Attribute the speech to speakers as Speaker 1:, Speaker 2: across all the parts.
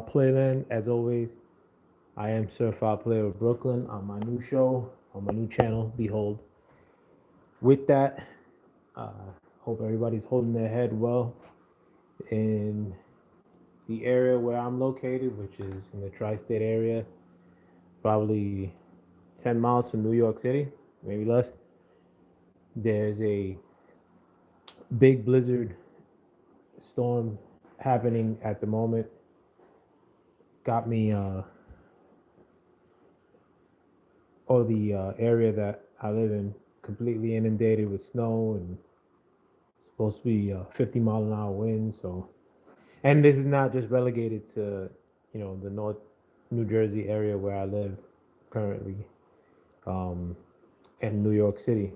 Speaker 1: Playland. As always, I am Certified Player of Brooklyn on my new show, on my new channel, Behold. With that, hope everybody's holding their head well in the area where I'm located, which is in the tri state area, probably 10 miles from New York City, maybe less. There's a big blizzard storm happening at the moment. Got me or the area that I live in completely inundated with snow and supposed to be 50-mile-an-hour winds. So, and this is not just relegated to the North New Jersey area where I live currently, um, and New York City.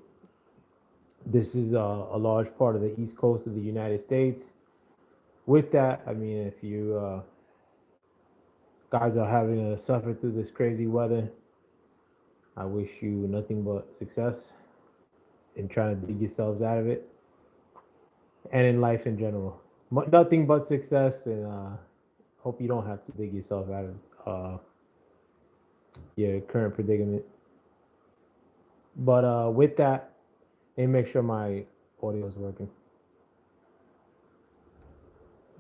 Speaker 1: This is a large part of the East Coast of the United States. With that, I mean, if you guys are having to suffer through this crazy weather, I wish you nothing but success in trying to dig yourselves out of it, and in life in general. Nothing but success, and hope you don't have to dig yourself out of your current predicament. But with that, let me make sure my audio is working.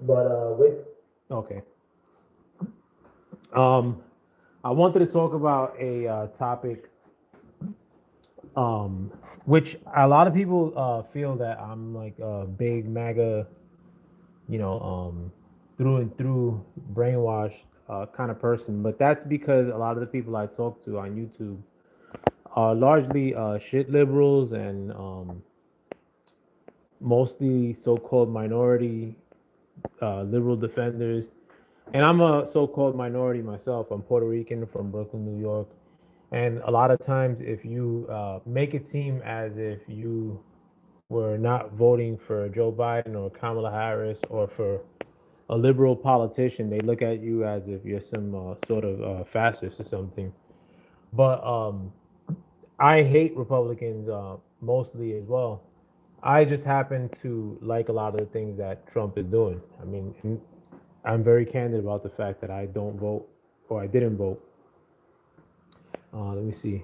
Speaker 1: But with okay, um, I wanted to talk about a topic, um, which a lot of people feel that I'm like a big MAGA, you know, through and through brainwashed kind of person. But that's because a lot of the people I talk to on YouTube are largely shit liberals and mostly so-called minority liberal defenders. And I'm a so-called minority myself. I'm Puerto Rican from Brooklyn, New York. And a lot of times, if you make it seem as if you were not voting for Joe Biden or Kamala Harris or for a liberal politician, they look at you as if you're some sort of fascist or something. But I hate Republicans mostly as well. I just happen to like a lot of the things that Trump is doing. I mean, I'm very candid about the fact that I don't vote or I didn't vote. Let me see.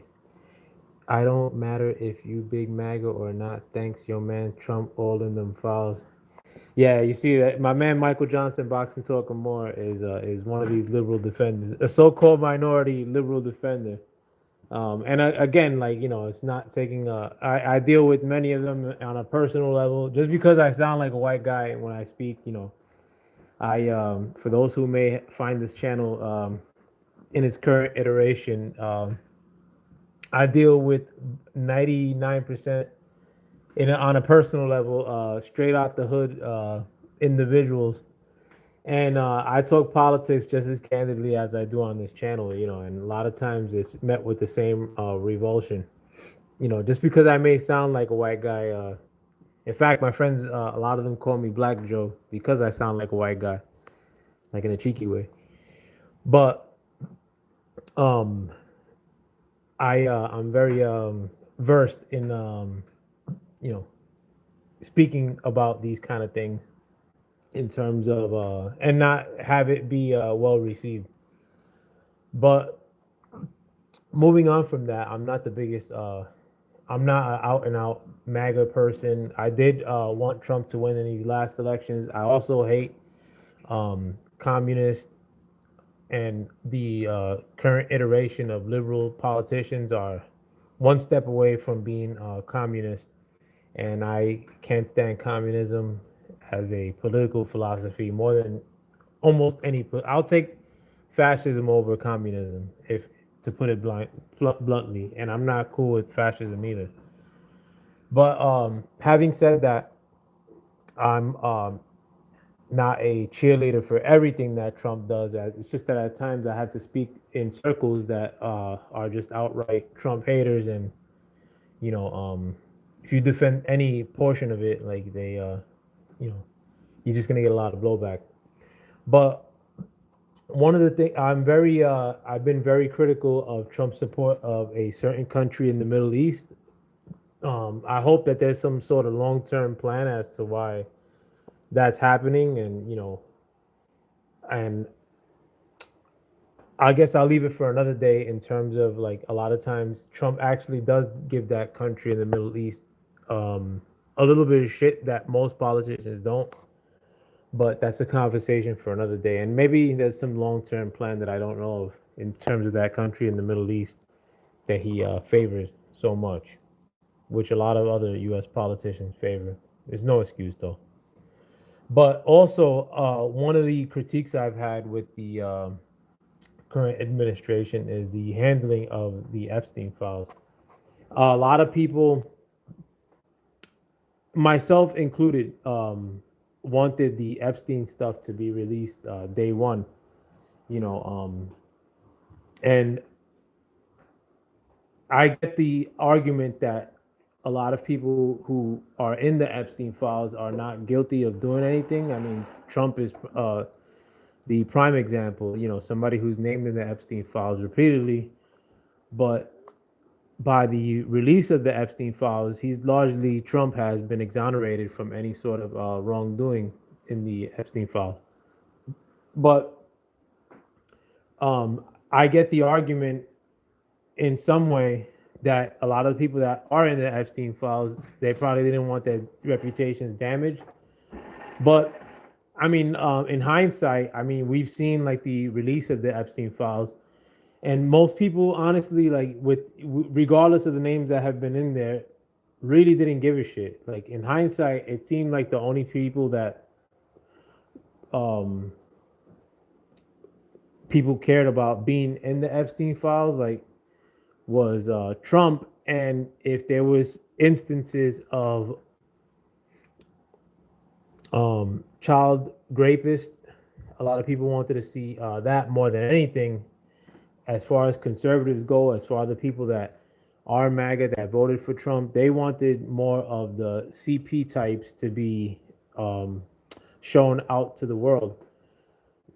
Speaker 1: I don't matter if you big MAGA or not. Thanks, your man Trump, all in them files. Yeah, you see that my man Michael Johnson, Boxing Talking More, is one of these liberal defenders, a so-called minority liberal defender. And again, like it's not taking. I deal with many of them on a personal level. Just because I sound like a white guy when I speak, I for those who may find this channel in its current iteration, I deal with 99% on a personal level, straight out the hood individuals. And I talk politics just as candidly as I do on this channel, and a lot of times it's met with the same revulsion. Just because I may sound like a white guy. In fact, my friends, a lot of them call me Black Joe because I sound like a white guy, like in a cheeky way. But um, I'm very versed in you know speaking about these kind of things in terms of and not have it be well received. But moving on from that, I'm not the biggest. I'm not an out and out MAGA person. I did want Trump to win in these last elections. I also hate communist and the current iteration of liberal politicians are one step away from being communist, and I can't stand communism as a political philosophy more than almost any. I'll take fascism over communism, if to put it bluntly, and I'm not cool with fascism either. But having said that, I'm not a cheerleader for everything that Trump does. It's just that at times I have to speak in circles that are just outright Trump haters, and you know, if you defend any portion of it, like you know, you're just gonna get a lot of blowback. But one of the things I've been very critical of Trump's support of a certain country in the Middle East. I hope that there's some sort of long-term plan as to why that's happening, and and I guess I'll leave it for another day in terms of like a lot of times Trump actually does give that country in the Middle East um, a little bit of shit that most politicians don't. But that's a conversation for another day. And maybe there's some long term plan that I don't know of in terms of that country in the Middle East that he favors so much, which a lot of other U.S. politicians favor. There's no excuse though. But also, one of the critiques I've had with the current administration is the handling of the Epstein files. A lot of people, myself included, wanted the Epstein stuff to be released day one. You know, and I get the argument that a lot of people who are in the Epstein files are not guilty of doing anything. I mean, Trump is the prime example. You know, somebody who's named in the Epstein files repeatedly, but by the release of the Epstein files, he's largely Trump has been exonerated from any sort of wrongdoing in the Epstein files. But I get the argument in some way that a lot of the people that are in the Epstein files, they probably didn't want their reputations damaged. But I mean, in hindsight, I mean, we've seen like the release of the Epstein files, and most people, honestly, like regardless of the names that have been in there, really didn't give a shit. Like in hindsight, it seemed like the only people that um, people cared about being in the Epstein files, like was Trump, and if there was instances of child rapist, a lot of people wanted to see that more than anything. As far as conservatives go, as far as the people that are MAGA that voted for Trump, they wanted more of the CP types to be um, shown out to the world.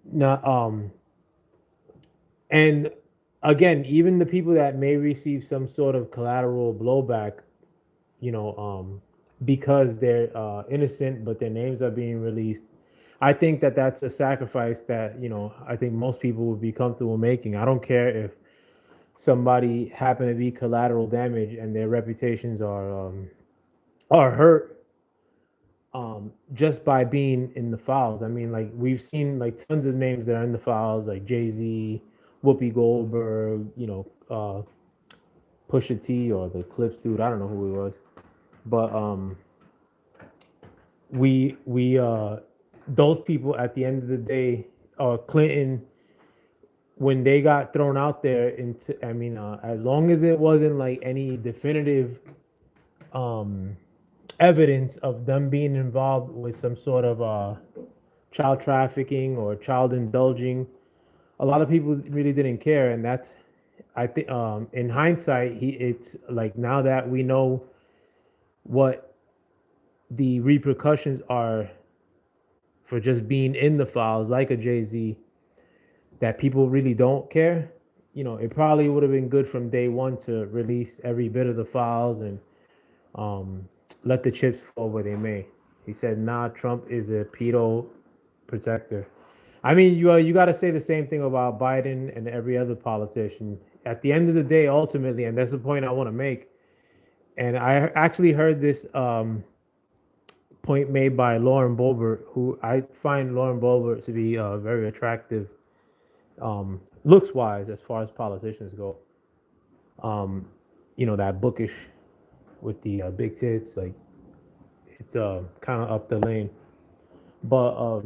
Speaker 1: Not and again, even the people that may receive some sort of collateral blowback, you know, because they're innocent, but their names are being released. I think that that's a sacrifice that I think most people would be comfortable making. I don't care if somebody happened to be collateral damage and their reputations are hurt just by being in the files. I mean, like we've seen like tons of names that are in the files, like Jay Z, Whoopi Goldberg, Pusha T or the Clips dude. I don't know who he was, but we those people at the end of the day, Clinton, when they got thrown out there into, I mean, as long as it wasn't like any definitive um, evidence of them being involved with some sort of child trafficking or child indulging, a lot of people really didn't care, and that's, I think, in hindsight, it's like now that we know what the repercussions are for just being in the files, like a Jay Z, that people really don't care. It probably would have been good from day one to release every bit of the files and let the chips fall where they may. He said, "Nah, Trump is a pedo protector." I mean, you got to say the same thing about Biden and every other politician. At the end of the day, ultimately, and that's the point I want to make. And I actually heard this point made by Lauren Boebert, who I find Lauren Boebert to be very attractive, looks wise as far as politicians go. That bookish with the big tits, like it's kind of up the lane. But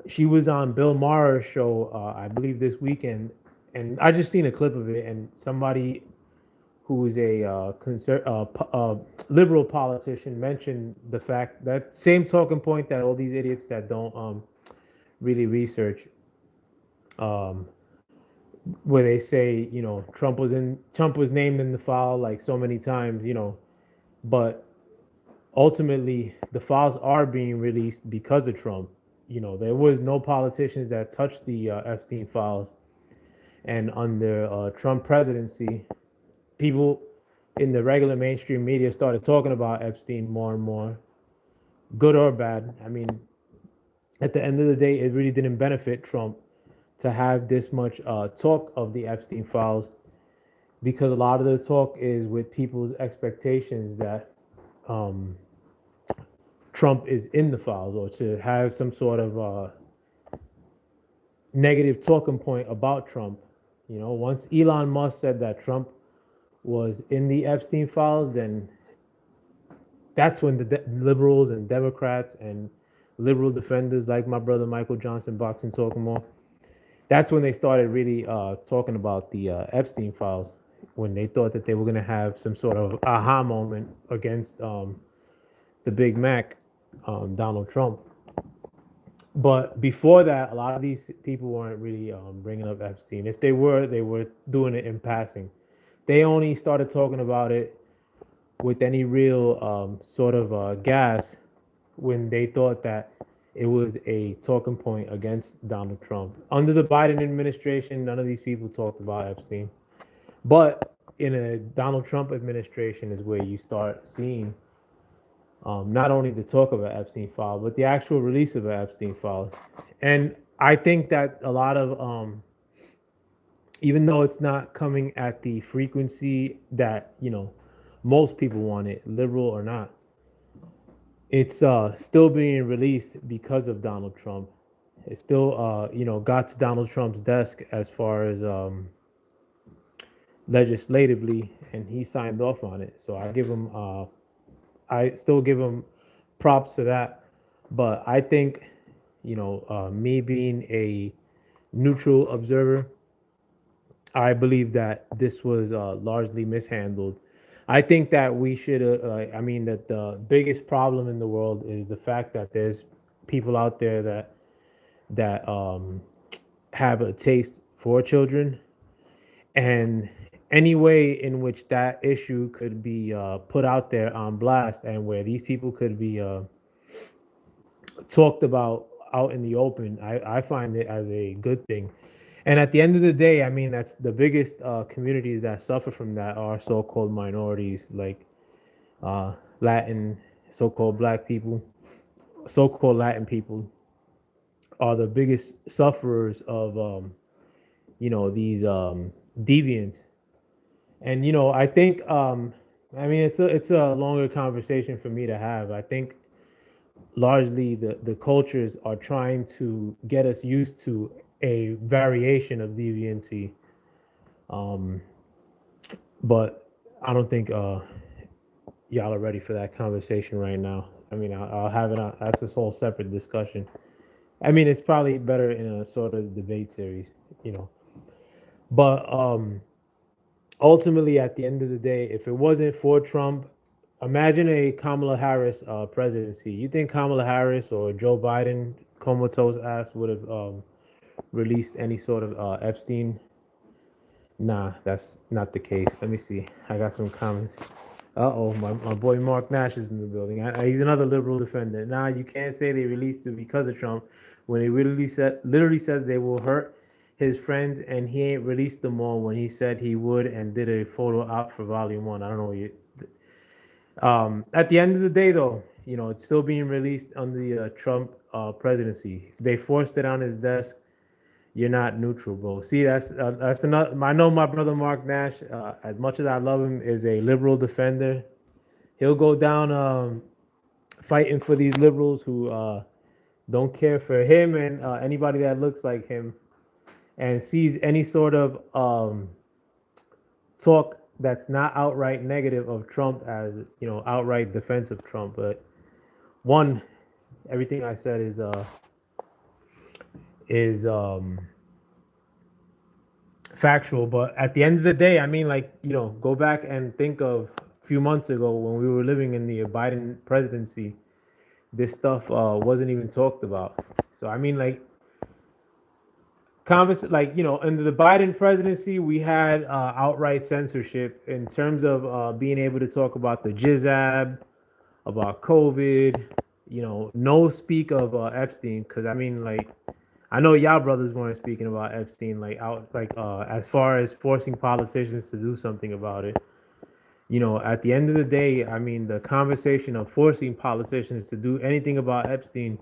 Speaker 1: she was on Bill Maher's show, I believe this weekend, and I just seen a clip of it, and somebody who is a liberal politician mentioned the fact that same talking point that all these idiots that don't really research, um, where they say Trump was named in the file like so many times, but ultimately the files are being released because of Trump. There was no politicians that touched the Epstein files, and under Trump presidency, people in the regular mainstream media started talking about Epstein more and more, good or bad. I mean, at the end of the day, it really didn't benefit Trump to have this much talk of the Epstein files, because a lot of the talk is with people's expectations that um, Trump is in the files, or to have some sort of negative talking point about Trump. Once Elon Musk said that Trump was in the Epstein files, then that's when the liberals and Democrats and liberal defenders like my brother Michael Johnson, Boxing Talking More, that's when they started really talking about the Epstein files, when they thought that they were going to have some sort of aha moment against the Big Mac, Donald Trump. But before that, a lot of these people weren't really bringing up Epstein. If they were doing it in passing. They only started talking about it with any real sort of gas when they thought that it was a talking point against Donald Trump. Under the Biden administration, none of these people talked about Epstein. But in a Donald Trump administration is where you start seeing not only the talk of an Epstein file, but the actual release of an Epstein file. And I think that a lot of, even though it's not coming at the frequency that, most people want it, liberal or not, it's still being released because of Donald Trump. It still, got to Donald Trump's desk as far as legislatively, and he signed off on it. So I still give him props for that. But I think, me being a neutral observer, I believe that this was largely mishandled. I think that we should, that the biggest problem in the world is the fact that there's people out there that have a taste for children, and any way in which that issue could be put out there on blast, and where these people could be talked about out in the open, I find it as a good thing. And at the end of the day, that's the biggest communities that suffer from that are so-called minorities, like Latin, so-called Black people, so-called Latin people are the biggest sufferers of, these deviants. And I think, it's a longer conversation for me to have. I think largely the cultures are trying to get us used to a variation of deviancy, um, but I don't think y'all are ready for that conversation right now. I'll have it on. That's this whole separate discussion. It's probably better in a sort of debate series, you know. But ultimately, at the end of the day, if it wasn't for Trump, imagine a Kamala Harris presidency. You think Kamala Harris or Joe Biden, comatose ass, would have released any sort of Epstein? Nah, that's not the case. Let me see. I got some comments. Uh-oh, my boy Mark Nash is in the building. He's another liberal defender. Nah, you can't say they released it because of Trump when they literally said they will hurt his friends, and he ain't released them all when he said he would and did a photo op for Volume 1. I don't know what you... At the end of the day, though, it's still being released under the Trump presidency. They forced it on his desk. You're not neutral, bro. See, that's another. I know my brother Mark Nash, as much as I love him, is a liberal defender. He'll go down fighting for these liberals who don't care for him and anybody that looks like him, and sees any sort of talk that's not outright negative of Trump as outright defense of Trump. But one, everything I said is factual. But at the end of the day, go back and think of a few months ago when we were living in the Biden presidency. This stuff wasn't even talked about. So under the Biden presidency, we had outright censorship in terms of being able to talk about the jizzab, about COVID, no speak of Epstein, because I know y'all brothers weren't speaking about Epstein as far as forcing politicians to do something about it. At the end of the day, the conversation of forcing politicians to do anything about Epstein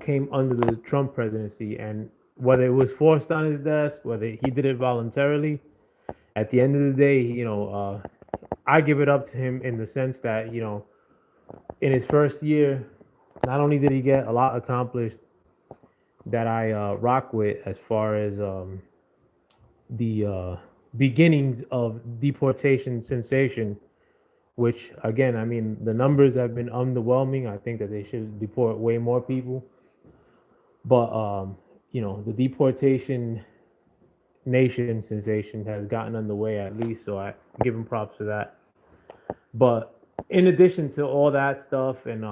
Speaker 1: came under the Trump presidency, and whether it was forced on his desk, whether he did it voluntarily. At the end of the day, I give it up to him in the sense that in his first year, not only did he get a lot accomplished that I rock with as far as the beginnings of deportation sensation, which again, I mean, the numbers have been underwhelming. I think that they should deport way more people. But the deportation nation sensation has gotten underway at least, so I give him props for that. But in addition to all that stuff and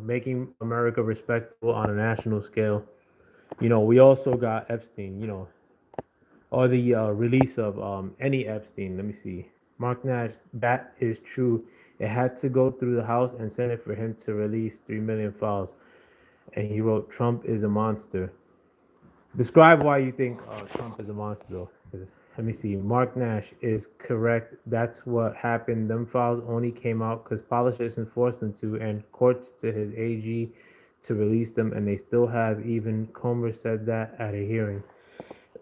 Speaker 1: making America respectable on a national scale, we also got Epstein, or the release of any Epstein. Let me see. Mark Nash, that is true. It had to go through the House and Senate for him to release 3 million files. And he wrote, Trump is a monster. Describe why you think Trump is a monster, though. Let me see. Mark Nash is correct. That's what happened. Them files only came out because politicians forced them to, and courts to his AG to release them, and they still have. Even Comer said that at a hearing.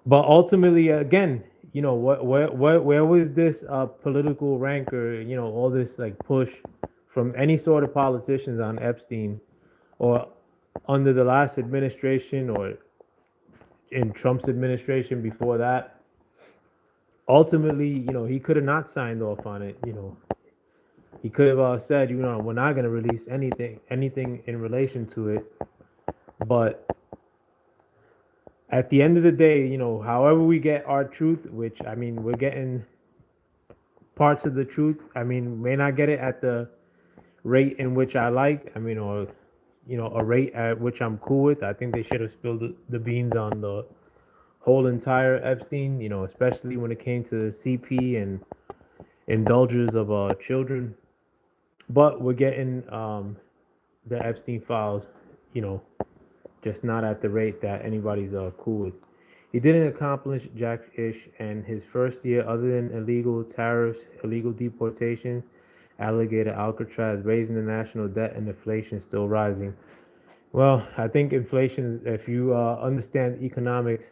Speaker 1: But ultimately, again, where was this political rancor? All this like push from any sort of politicians on Epstein, or under the last administration, or in Trump's administration before that. Ultimately, he could have not signed off on it. He could have said, we're not going to release anything in relation to it. But at the end of the day, however we get our truth, which I mean, we're getting parts of the truth. I mean, may not get it at the rate in which I like. I mean, or a rate at which I'm cool with. I think they should have spilled the beans on the whole entire Epstein. Especially when it came to CP and indulgers of children. But we're getting the Epstein files. Just not at the rate that anybody's cool with. He didn't accomplish jack-ish, and his first year, other than illegal tariffs, illegal deportation, alligator Alcatraz, raising the national debt, and inflation still rising. Well, I think inflation is, if you understand economics,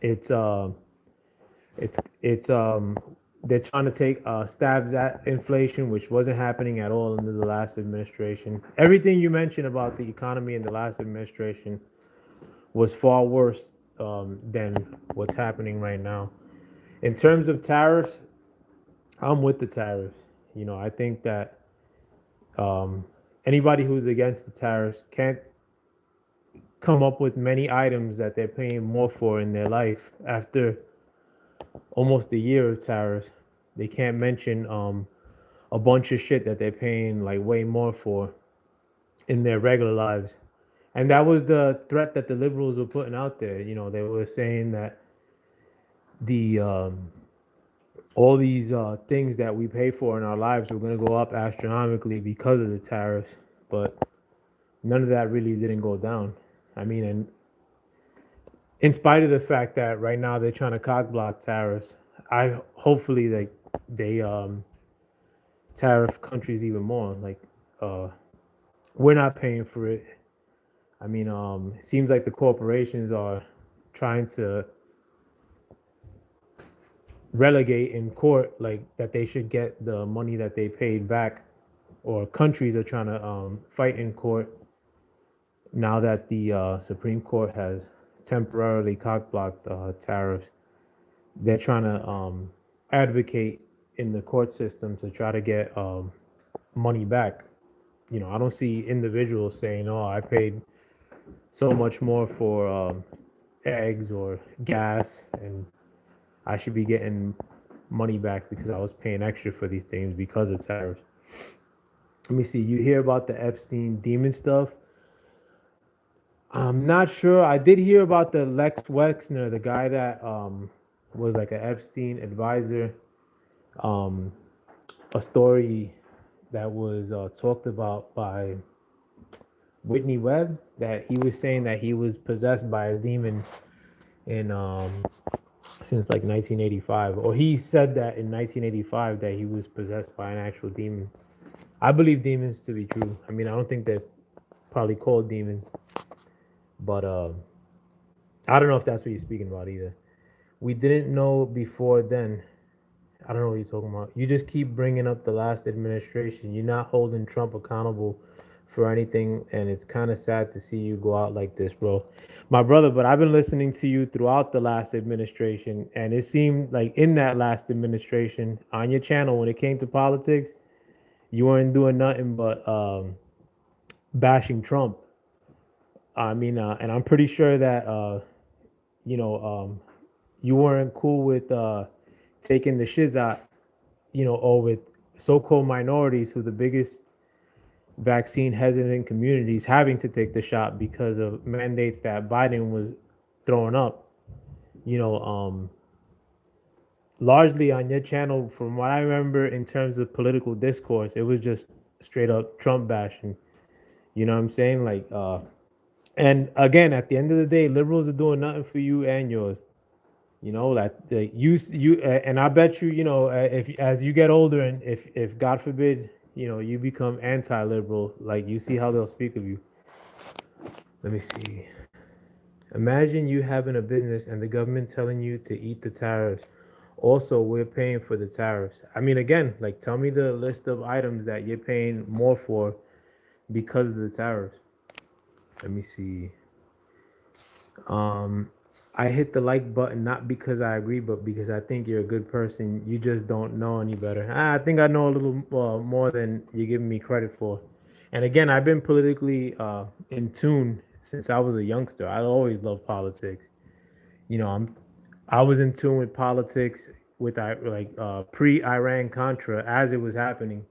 Speaker 1: it's they're trying to take stabs at inflation, which wasn't happening at all under the last administration. Everything you mentioned about the economy in the last administration was far worse than what's happening right now. In terms of tariffs, I'm with the tariffs. I think that anybody who's against the tariffs can't come up with many items that they're paying more for in their life after almost a year of tariffs. They can't mention a bunch of shit that they're paying like way more for in their regular lives. And that was the threat that the liberals were putting out there. They were saying that the all these things that we pay for in our lives were going to go up astronomically because of the tariffs, but none of that really didn't go down. I mean, and in spite of the fact that right now they're trying to cock block tariffs, I hopefully they tariff countries even more. Like we're not paying for it. I mean, it seems like the corporations are trying to relegate in court like that they should get the money that they paid back, or countries are trying to fight in court now that the Supreme Court has temporarily cock-blocked tariffs. They're trying to advocate in the court system to try to get money back. I don't see individuals saying, "Oh, I paid so much more for eggs or gas, and I should be getting money back because I was paying extra for these things because of tariffs." Let me see. You hear about the Epstein demon stuff? I'm not sure. I did hear about the Lex Wexner, the guy that was like an Epstein advisor. A story that was talked about by Whitney Webb, that he was saying that he was possessed by a demon in since like 1985, or he said that in 1985 that he was possessed by an actual demon. I believe demons to be true. I mean, I don't think they're probably called demons, but I don't know if that's what you're speaking about either. We didn't know before then. I don't know what you're talking about. You just keep bringing up the last administration. You're not holding Trump accountable for anything, and it's kind of sad to see you go out like this, bro. My brother, but I've been listening to you throughout the last administration, and it seemed like in that last administration on your channel, when it came to politics, you weren't doing nothing but bashing Trump. I mean, and I'm pretty sure that you know you weren't cool with taking the shiz out, or with so-called minorities who the biggest vaccine hesitant communities having to take the shot because of mandates that Biden was throwing up. You know, largely on your channel, from what I remember in terms of political discourse, it was just straight up Trump bashing. You know what I'm saying? Like, and again, at the end of the day, liberals are doing nothing for you and yours. You know that and I bet you, if as you get older, and if God forbid, you become anti-liberal, like, you see how they'll speak of you. Let me see. Imagine you having a business and the government telling you to eat the tariffs. Also, we're paying for the tariffs. I mean, again, like, tell me the list of items that you're paying more for because of the tariffs. Let me see. Um, I hit the like button not because I agree, but because I think you're a good person. You just don't know any better. I think I know a little more than you're giving me credit for. And again, I've been politically in tune since I was a youngster. I always loved politics. I was in tune with politics with pre-Iran Contra as it was happening,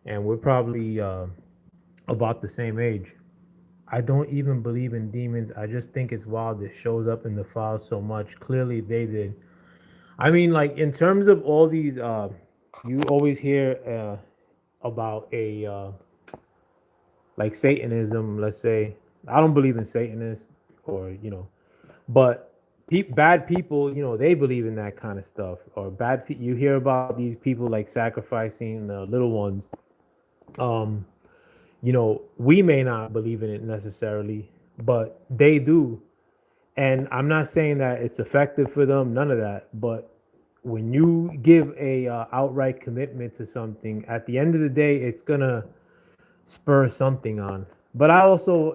Speaker 1: and we're probably about the same age. I don't even believe in demons. I just think it's wild it shows up in the files so much. Clearly they did. I mean, like, in terms of all these you always hear about a like Satanism, let's say. I don't believe in Satanists, or but bad people, they believe in that kind of stuff. Or you hear about these people like sacrificing the little ones. um we may not believe in it necessarily, but they do. And I'm not saying that it's effective for them, none of that. But when you give a outright commitment to something, at the end of the day, it's gonna spur something on. But I also,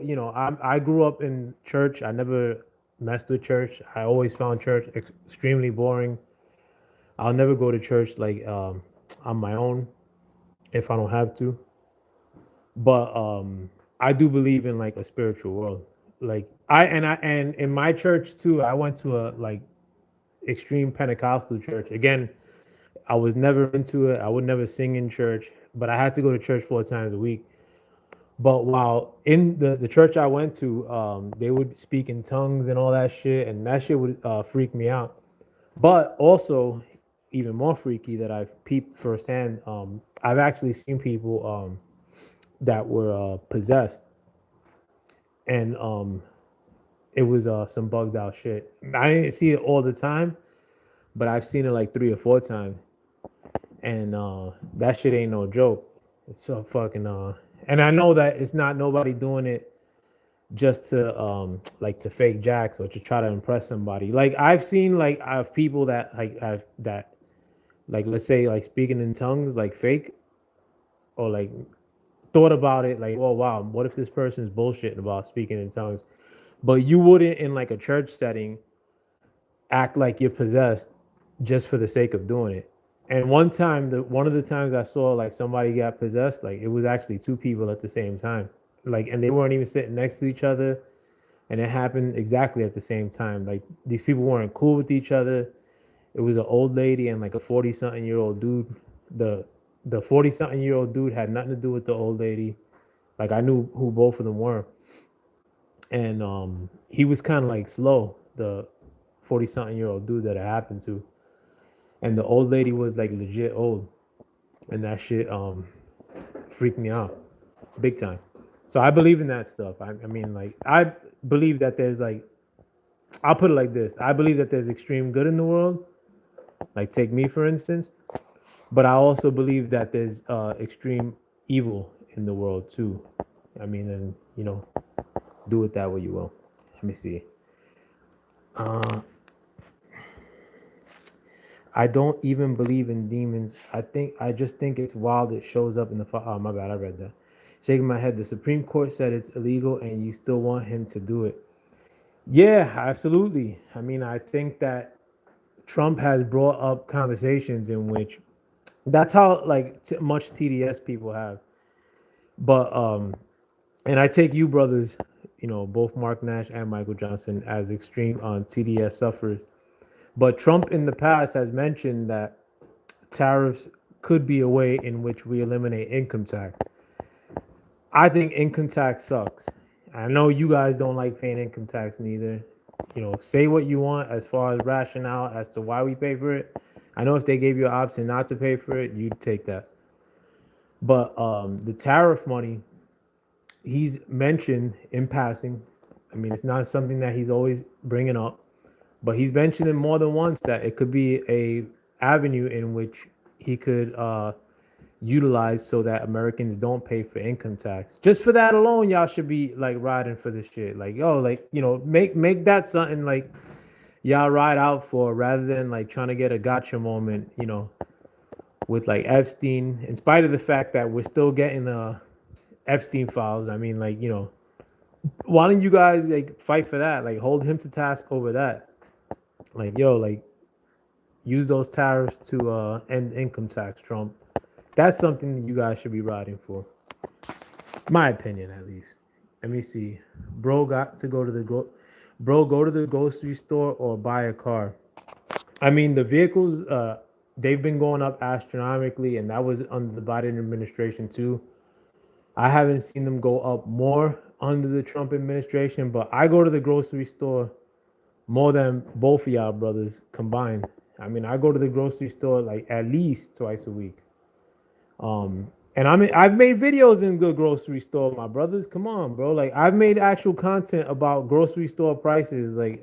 Speaker 1: I grew up in church. I never messed with church. I always found church extremely boring. I'll never go to church like on my own if I don't have to. But I do believe in like a spiritual world. Like, and in my church too, I went to a like extreme Pentecostal church. Again, I was never into it. I would never sing in church, but I had to go to church 4 times a week. But while in the church I went to, they would speak in tongues and all that shit, and that shit would freak me out. But also, even more freaky that I've peeped firsthand, I've actually seen people that were possessed, and it was some bugged out shit. I didn't see it all the time, but I've seen it like 3 or 4 times, and that shit ain't no joke. It's so fucking and I know that it's not nobody doing it just to like to fake jacks or to try to impress somebody. Like, I've seen, like, I have people that like have that, like, let's say, like, speaking in tongues like fake, or like thought about it like, oh wow, what if this person's bullshitting about speaking in tongues? But you wouldn't, in like a church setting, act like you're possessed just for the sake of doing it. And one of the times I saw like somebody got possessed, like, it was actually 2 people at the same time. Like, and they weren't even sitting next to each other, and it happened exactly at the same time. Like, these people weren't cool with each other. It was an old lady and like a 40-something-year-old dude. The 40-something-year-old dude had nothing to do with the old lady. Like, I knew who both of them were. And he was kind of like slow, the 40-something-year-old dude that it happened to. And the old lady was like legit old. And that shit freaked me out big time. So I believe in that stuff. I mean, like, I believe that there's like, I'll put it like this: I believe that there's extreme good in the world. Like, take me for instance. But I also believe that there's extreme evil in the world too. I mean, and do it that way you will. Let me see. Uh, I don't even believe in demons. I just think it's wild. It shows up in the. Oh, my bad. I read that. Shaking my head. The Supreme Court said it's illegal, and you still want him to do it. Yeah, absolutely. I mean, I think that Trump has brought up conversations in which that's how like much TDS people have. But and I take you brothers, both Mark Nash and Michael Johnson as extreme on TDS sufferers. But Trump in the past has mentioned that tariffs could be a way in which we eliminate income tax. I think income tax sucks. I know you guys don't like paying income tax neither. Say what you want as far as rationale as to why we pay for it. I know if they gave you an option not to pay for it, you'd take that. But the tariff money, he's mentioned in passing. I mean, it's not something that he's always bringing up, but he's mentioned it more than once that it could be a avenue in which he could utilize so that Americans don't pay for income tax. Just for that alone, y'all should be like riding for this shit. Like, yo, like, make that something like y'all ride out for rather than like trying to get a gotcha moment, with like Epstein, in spite of the fact that we're still getting the Epstein files. I mean, like, why don't you guys like fight for that? Like, hold him to task over that. Like, yo, like, use those tariffs to end income tax, Trump. That's something that you guys should be riding for. My opinion, at least. Let me see. Bro got to go to the go to the grocery store or buy a car. I mean, the vehicles, they've been going up astronomically, and that was under the Biden administration too. I haven't seen them go up more under the Trump administration, but I go to the grocery store more than both of y'all brothers combined. I mean, I go to the grocery store like at least twice a week. And I've made videos in the grocery store, my brothers. Come on, bro. Like I've made actual content about grocery store prices, like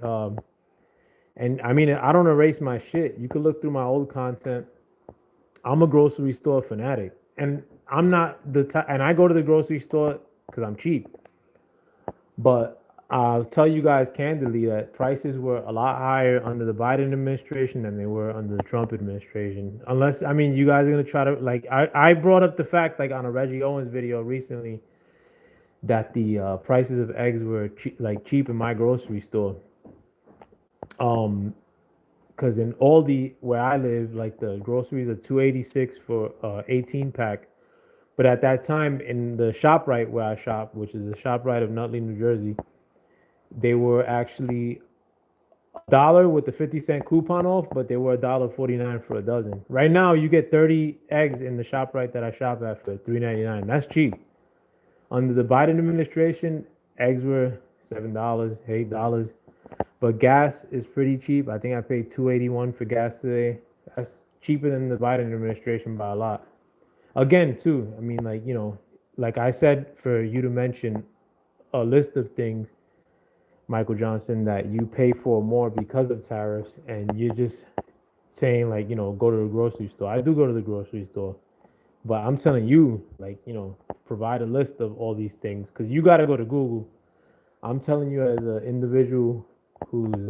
Speaker 1: and I mean I don't erase my shit. You could look through my old content. I'm a grocery store fanatic, and I'm not the type. And I go to the grocery store because I'm cheap. But I'll tell you guys candidly that prices were a lot higher under the Biden administration than they were under the Trump administration. Unless, I mean, you guys are gonna try to like. I brought up the fact like on a Reggie Owens video recently that the prices of eggs were cheap in my grocery store. Um, because in Aldi where I live, like the groceries are 286 for 18 pack. But at that time in the ShopRite where I shop, which is the ShopRite of Nutley, New Jersey, they were actually $1 with the 50-cent coupon off, but they were $1.49 for a dozen. Right now, you get 30 eggs in the ShopRite that I shop at for $3.99. That's cheap. Under the Biden administration, eggs were $7, $8. But gas is pretty cheap. I think I paid $2.81 for gas today. That's cheaper than the Biden administration by a lot. Again, too, I mean, like, like I said, for you to mention a list of things, Michael Johnson, that you pay for more because of tariffs, and you're just saying, like, go to the grocery store. I do go to the grocery store, but I'm telling you, like, provide a list of all these things because you got to go to Google. I'm telling you, as an individual who's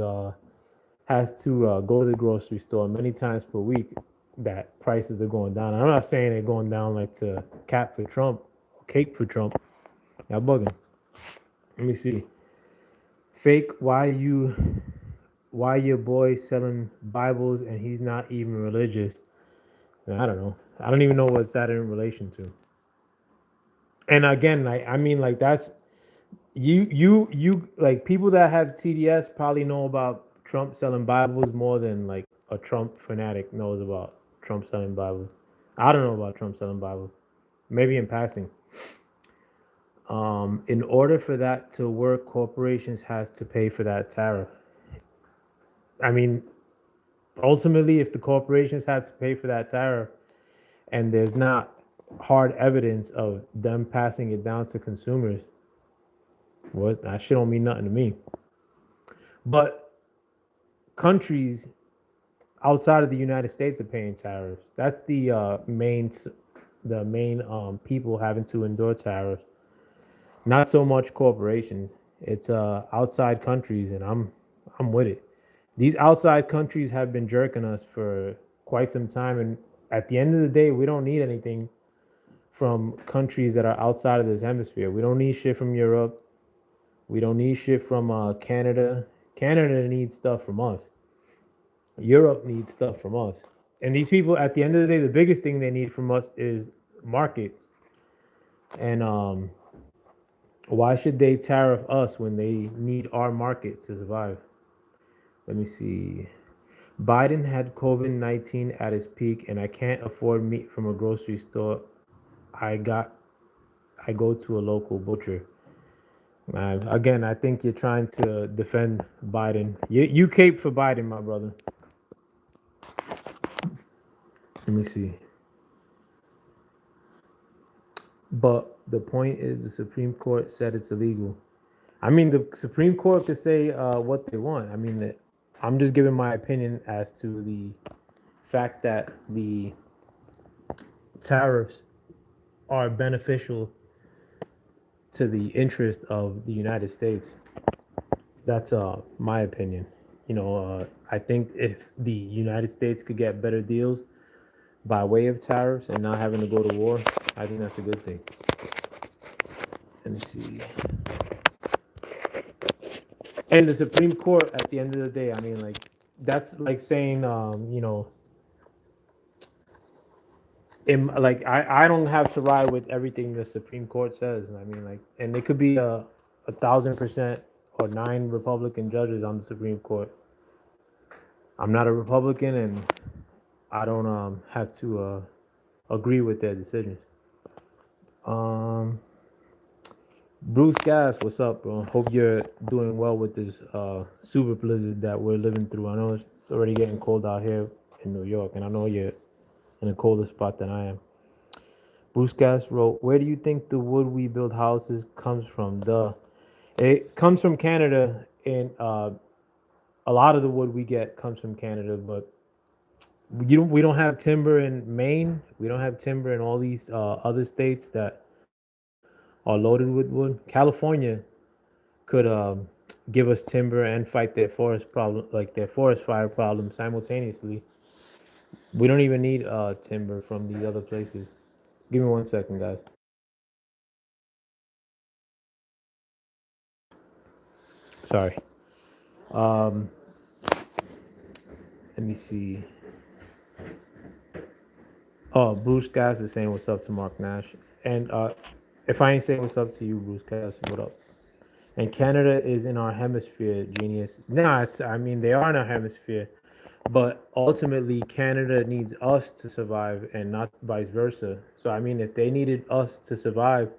Speaker 1: has to go to the grocery store many times per week, that prices are going down. I'm not saying they're going down like to cap for Trump or cake for Trump. Y'all bugging. Let me see. Fake, why your boy selling Bibles and he's not even religious? I don't know. I don't even know what's that in relation to. And again, like I mean, like that's you like people that have TDS probably know about Trump selling Bibles more than like a Trump fanatic knows about Trump selling Bibles. I don't know about Trump selling Bibles. Maybe in passing. In order for that to work, corporations have to pay for that tariff. I mean, ultimately, if the corporations have to pay for that tariff and there's not hard evidence of them passing it down to consumers, well, that shit don't mean nothing to me. But countries outside of the United States are paying tariffs. That's the main people having to endure tariffs. Not so much corporations. It's outside countries, and I'm with it. These outside countries have been jerking us for quite some time, and at the end of the day, we don't need anything from countries that are outside of this hemisphere. We don't need shit from Europe. We don't need shit from Canada. Canada needs stuff from us. Europe needs stuff from us. And these people, at the end of the day, the biggest thing they need from us is markets. And why should they tariff us when they need our market to survive? Let me see. Biden had COVID-19 at its peak, and I can't afford meat from a grocery store. I got, I go to a local butcher. Again, I think you're trying to defend Biden. You cape for Biden, my brother. Let me see. But the point is, the Supreme Court said it's illegal. I mean, the Supreme Court could say what they want. I mean, I'm just giving my opinion as to the fact that the tariffs are beneficial to the interest of the United States. That's my opinion. I think if the United States could get better deals by way of tariffs and not having to go to war, I think that's a good thing. Let me see. And the Supreme Court, at the end of the day, I mean, like, that's like saying, I don't have to ride with everything the Supreme Court says. I mean, like, and it could be a 1,000% or 9 Republican judges on the Supreme Court. I'm not a Republican, and I don't have to agree with their decisions. Bruce Gas, what's up, bro? Hope you're doing well with this super blizzard that we're living through. I know it's already getting cold out here in New York, and I know you're in a colder spot than I am. Bruce Gas wrote, "Where do you think the wood we build houses comes from?" It comes from Canada, and a lot of the wood we get comes from Canada, but we don't have timber in Maine. We don't have timber in all these other states that are loaded with wood. California could give us timber and fight their forest problem, like their forest fire problem simultaneously. We don't even need timber from these other places. Give me 1 second, guys. Sorry. Um, Let me see. Oh, Bruce Gas is saying what's up to Mark Nash. And if I ain't saying what's up to you, Bruce Gas, what up? And Canada is in our hemisphere, genius. Nah, I mean, they are in our hemisphere, but ultimately, Canada needs us to survive and not vice versa. So, I mean, if they needed us to survive,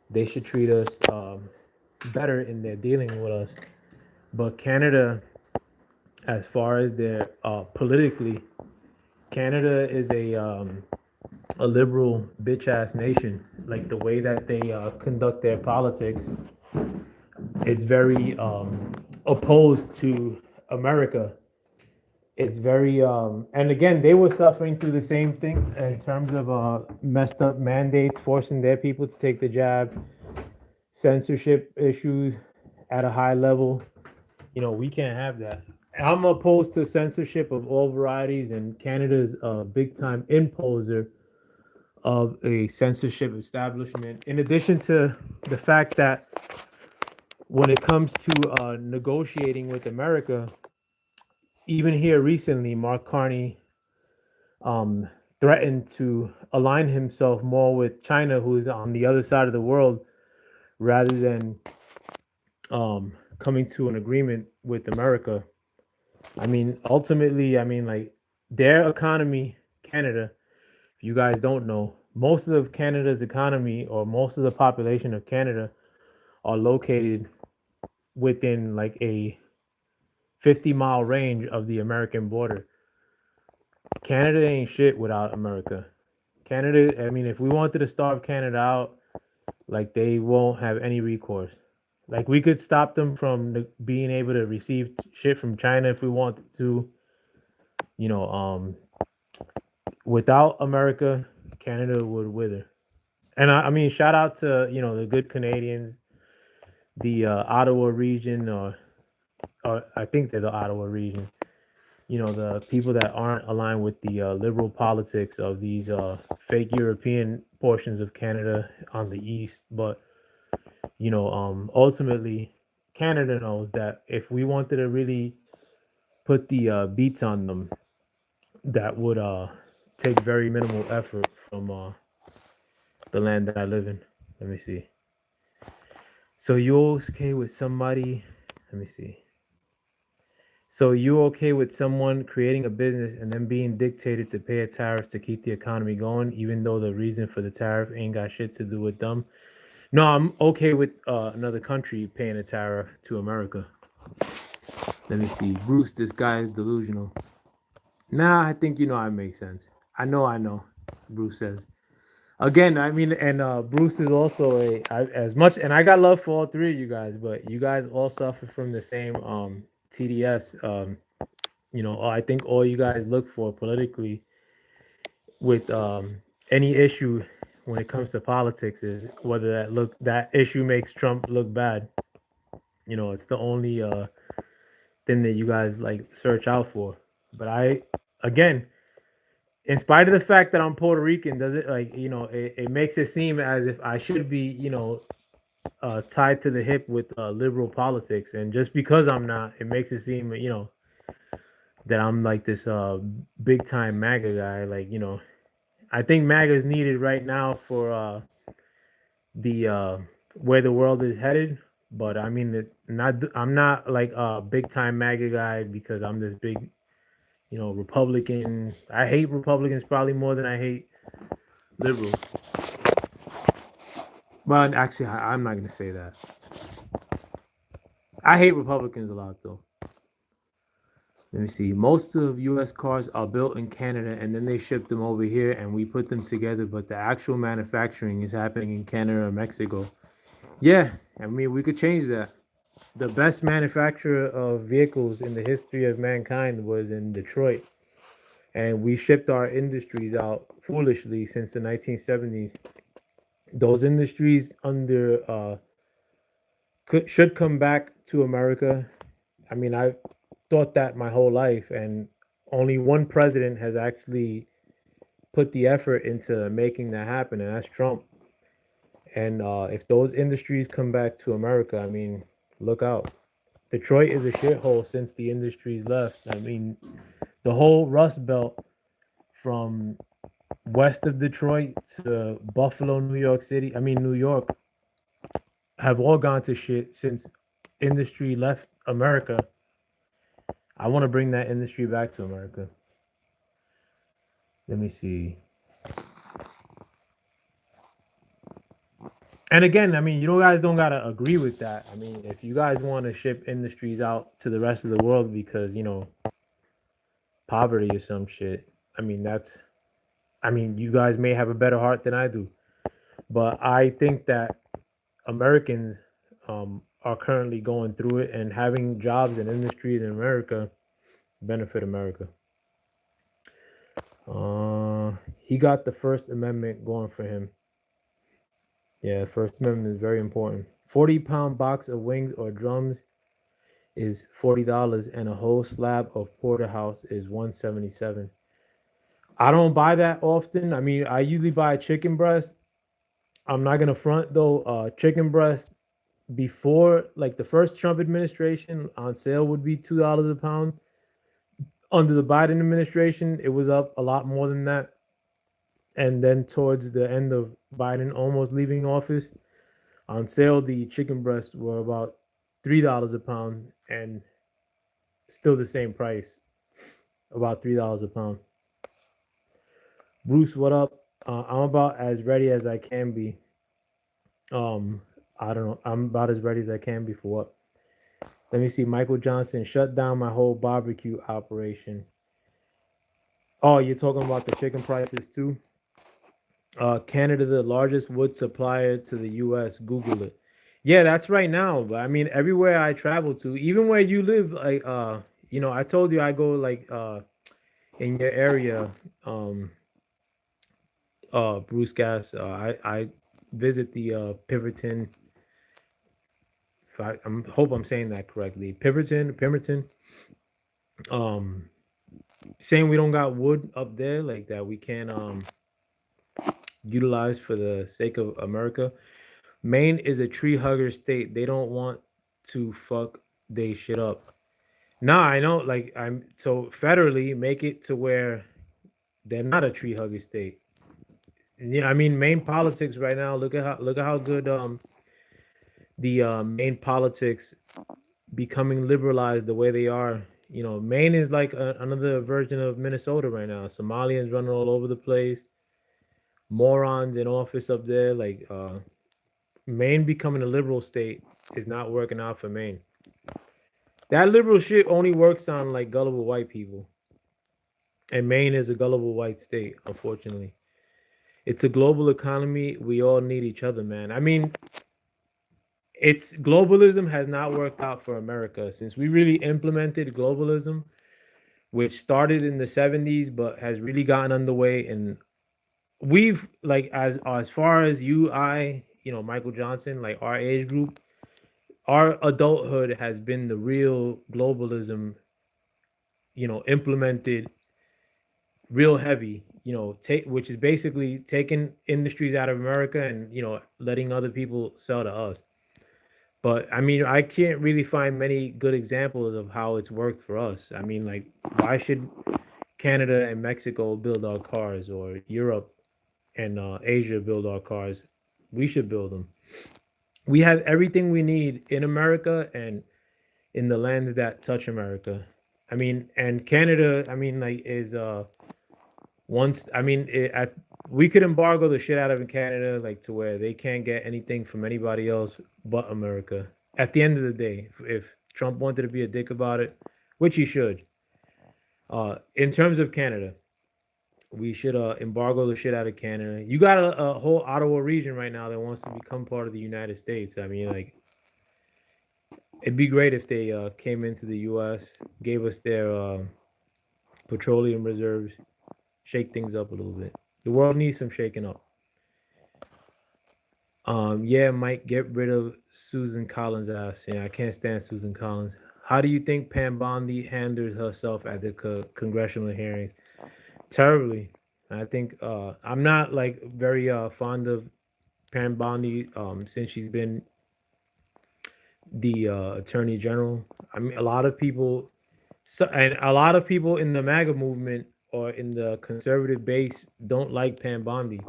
Speaker 1: they should treat us better in their dealing with us. But Canada, as far as their politically, Canada is a liberal bitch ass nation. Like the way that they conduct their politics, it's very opposed to America. It's very and again, they were suffering through the same thing in terms of messed up mandates forcing their people to take the jab, censorship issues at a high level. We can't have that. I'm opposed to censorship of all varieties, and Canada's a big time imposer of a censorship establishment. In addition to the fact that when it comes to negotiating with America, even here recently, Mark Carney um, threatened to align himself more with China, who is on the other side of the world, rather than coming to an agreement with America. I mean, ultimately, I mean, like their economy, Canada, if you guys don't know, most of Canada's economy or most of the population of Canada are located within like a 50-mile range of the American border. Canada ain't shit without America. Canada, I mean, if we wanted to starve Canada out, like they won't have any recourse. Like we could stop them from being able to receive shit from China if we wanted to. You know, without America, Canada would wither. And I mean, shout out to the good Canadians, the Ottawa region, or I think they're the Ottawa region. The people that aren't aligned with the liberal politics of these fake European portions of Canada on the east. But ultimately, Canada knows that if we wanted to really put the beats on them, that would take very minimal effort from the land that I live in. Let me see. So you okay with somebody? Let me see. So you okay with someone creating a business and then being dictated to pay a tariff to keep the economy going, even though the reason for the tariff ain't got shit to do with them? No, I'm okay with another country paying a tariff to America. Let me see. Bruce, this guy is delusional. Nah, I think I make sense. I know. Bruce says. Again, I mean, and Bruce is also as much, and I got love for all three of you guys, but you guys all suffer from the same TDS. I think all you guys look for politically with any issue when it comes to politics is whether that issue makes Trump look bad. It's the only thing that you guys like search out for. But again, in spite of the fact that I'm Puerto Rican, does it it makes it seem as if I should be tied to the hip with liberal politics, and just because I'm not, it makes it seem that I'm like this big time MAGA guy. Like I think MAGA is needed right now for the where the world is headed. But I mean, I'm not like a big time MAGA guy because I'm this big Republican. I hate Republicans probably more than I hate liberals. But actually, I'm not gonna say that. I hate Republicans a lot though. Let me see. Most of U.S. cars are built in Canada and then they ship them over here and we put them together, but the actual manufacturing is happening in Canada or Mexico. Yeah, I mean, we could change that. The best manufacturer of vehicles in the history of mankind was in Detroit, and we shipped our industries out foolishly since the 1970s. Those industries should come back to America. I mean, I thought that my whole life, and only one president has actually put the effort into making that happen, and that's Trump. And if those industries come back to America, I mean, look out. Detroit is a shithole since the industries left. I mean, the whole Rust Belt from west of Detroit to Buffalo, New York City, I mean, New York, have all gone to shit since industry left America. I want to bring that industry back to America. Let me see. And again, I mean, you guys don't gotta agree with that. I mean, if you guys want to ship industries out to the rest of the world because poverty or some shit, I mean you guys may have a better heart than I do, but I think that Americans are currently going through it, and having jobs and industries in America benefit America. He got the First Amendment going for him. Yeah, First Amendment is very important. 40-pound box of wings or drums is $40, and a whole slab of porterhouse is $177. I don't buy that often. I mean, I usually buy chicken breast. I'm not gonna front though. Chicken breast before like the first Trump administration on sale would be $2 a pound. Under the Biden administration, it was up a lot more than that. And then towards the end of Biden almost leaving office, on sale the chicken breasts were about $3 a pound and still the same price, about $3 a pound. Bruce, what up? I'm about as ready as I can be. Um, I don't know. I'm about as ready as I can be for what? Let me see. Michael Johnson shut down my whole barbecue operation. Oh, you're talking about the chicken prices too? Canada, the largest wood supplier to the U.S. Google it. Yeah, that's right now. But I mean, everywhere I travel to, even where you live, like I told you I go like in your area, um, Bruce Gas. I visit the Piverton I hope I'm saying that correctly. Pemberton. Um, saying we don't got wood up there like that we can't utilize for the sake of America. Maine is a tree hugger state. They don't want to fuck they shit up. Nah, I know. Like I'm so federally make it to where they're not a tree hugger state. Yeah, I mean Maine politics right now. Look at how good the Maine politics becoming liberalized the way they are. You know, Maine is like another version of Minnesota right now. Somalians running all over the place, morons in office up there. Like Maine becoming a liberal state is not working out for Maine. That liberal shit only works on like gullible white people, and Maine is a gullible white state. Unfortunately, it's a global economy. We all need each other, man. I mean, it's globalism has not worked out for America since we really implemented globalism, which started in the 70s but has really gotten underway. And we've like as far as you, I, Michael Johnson, like our age group, our adulthood has been the real globalism, implemented real heavy, take which is basically taking industries out of America and letting other people sell to us. But I mean, I can't really find many good examples of how it's worked for us. I mean, like, why should Canada and Mexico build our cars, or Europe and Asia build our cars? We should build them. We have everything we need in America and in the lands that touch America. I mean, and Canada, I mean, like, is once, I mean, we could embargo the shit out of Canada, like to where they can't get anything from anybody else but America. At the end of the day, if Trump wanted to be a dick about it, which he should, in terms of Canada, we should embargo the shit out of Canada. You got a whole Ottawa region right now that wants to become part of the United States. I mean, like, it'd be great if they came into the U.S., gave us their petroleum reserves, shake things up a little bit. The world needs some shaking up. Yeah, Mike, get rid of Susan Collins' ass. Yeah, I can't stand Susan Collins. How do you think Pam Bondi handled herself at the congressional hearings? Terribly. I think I'm not like very fond of Pam Bondi since she's been the attorney general. I mean, a lot of people, and a lot of people in the MAGA movement or in the conservative base don't like Pam Bondi.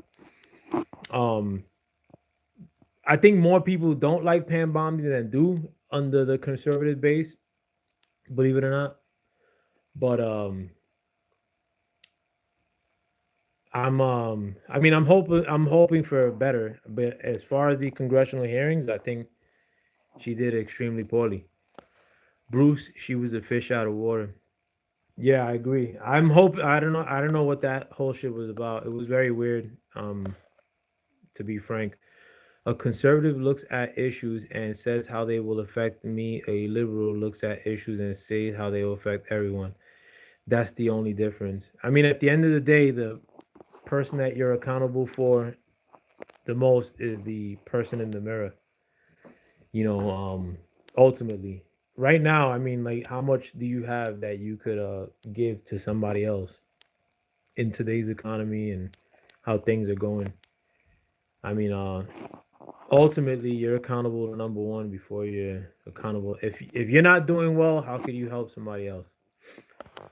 Speaker 1: Um, I think more people don't like Pam Bondi than do under the conservative base, believe it or not. But I mean I'm hoping for better. But as far as the congressional hearings, I think she did extremely poorly. Bruce, she was a fish out of water. Yeah, I agree. I don't know what that whole shit was about. It was very weird, to be frank. A conservative looks at issues and says how they will affect me. A liberal looks at issues and says how they will affect everyone. That's the only difference. I mean, at the end of the day, the person that you're accountable for the most is the person in the mirror. You know, ultimately. Right now, I mean, like, how much do you have that you could give to somebody else in today's economy and how things are going? I mean, ultimately you're accountable to number one before you're accountable. If you're not doing well, how could you help somebody else?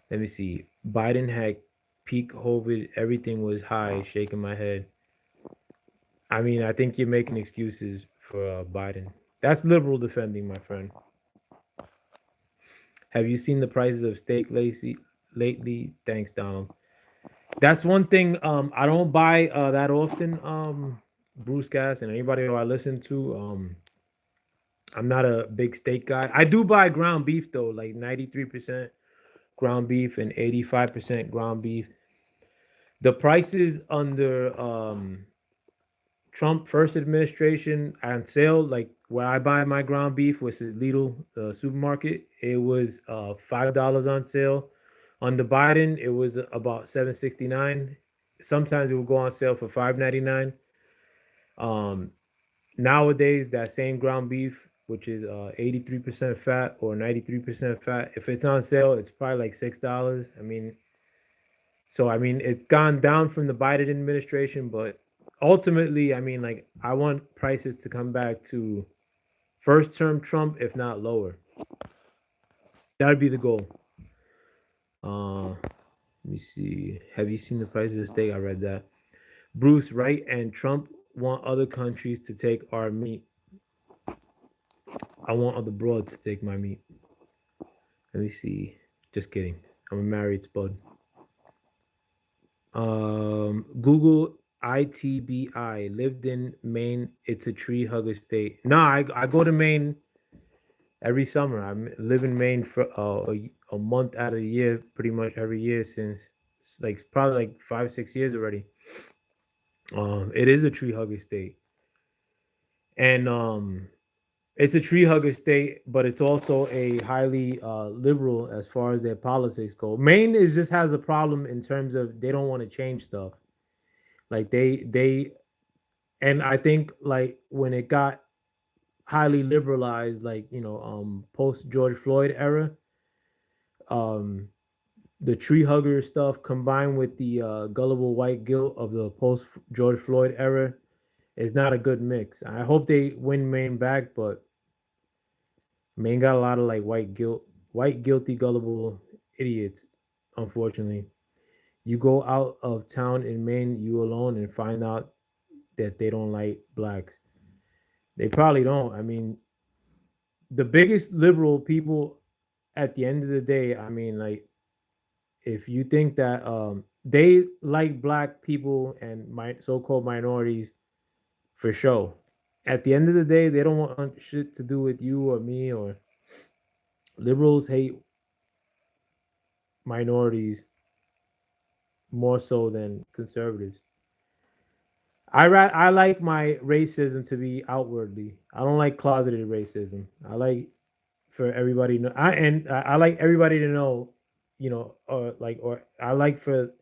Speaker 1: Let me see. Biden had peak COVID. Everything was high. Shaking my head. I mean, I think you're making excuses for Biden. That's liberal defending, my friend. Have you seen the prices of steak lately? Thanks, Donald. That's one thing I don't buy that often. Bruce Gas and anybody who I listen to. I'm not a big steak guy. I do buy ground beef though, like 93% ground beef and 85% ground beef. The prices under Trump first administration on sale, like where I buy my ground beef, which is Lidl supermarket, it was $5 on sale. Under Biden, it was about 7.69. Sometimes it will go on sale for 5.99. Um, Nowadays, that same ground beef which is 83% fat or 93% fat. If it's on sale, it's probably like $6. I mean, so I mean, it's gone down from the Biden administration, but ultimately, I mean, like I want prices to come back to first term Trump, if not lower. That would be the goal. Let me see. Have you seen the price of the steak? I read that. Bruce Wright and Trump want other countries to take our meat. I want other broads to take my meat. Let me see. Just kidding. I'm a married spud. Google ITBI lived in Maine. It's a tree hugger state. No, I go to Maine every summer. I live in Maine for a month out of the year, pretty much every year since like probably like 5 6 years already. It is a tree hugger state, and it's a tree hugger state, but it's also a highly liberal as far as their politics go. Maine is just has a problem in terms of they don't want to change stuff. Like they and I think like when it got highly liberalized, like post George Floyd era, um, the tree hugger stuff combined with the gullible white guilt of the post George Floyd era is not a good mix. I hope they win Maine back, but Maine got a lot of like white guilty gullible idiots. Unfortunately, you go out of town in Maine, you alone, and find out that they don't like blacks. They probably don't. I mean, the biggest liberal people at the end of the day, I mean, like if you think that they like black people and my so-called minorities for show, at the end of the day, they don't want shit to do with you or me or liberals hate minorities more so than conservatives. I like my racism to be outwardly. I don't like closeted racism. I like for everybody to know. I like everybody to know, or I like for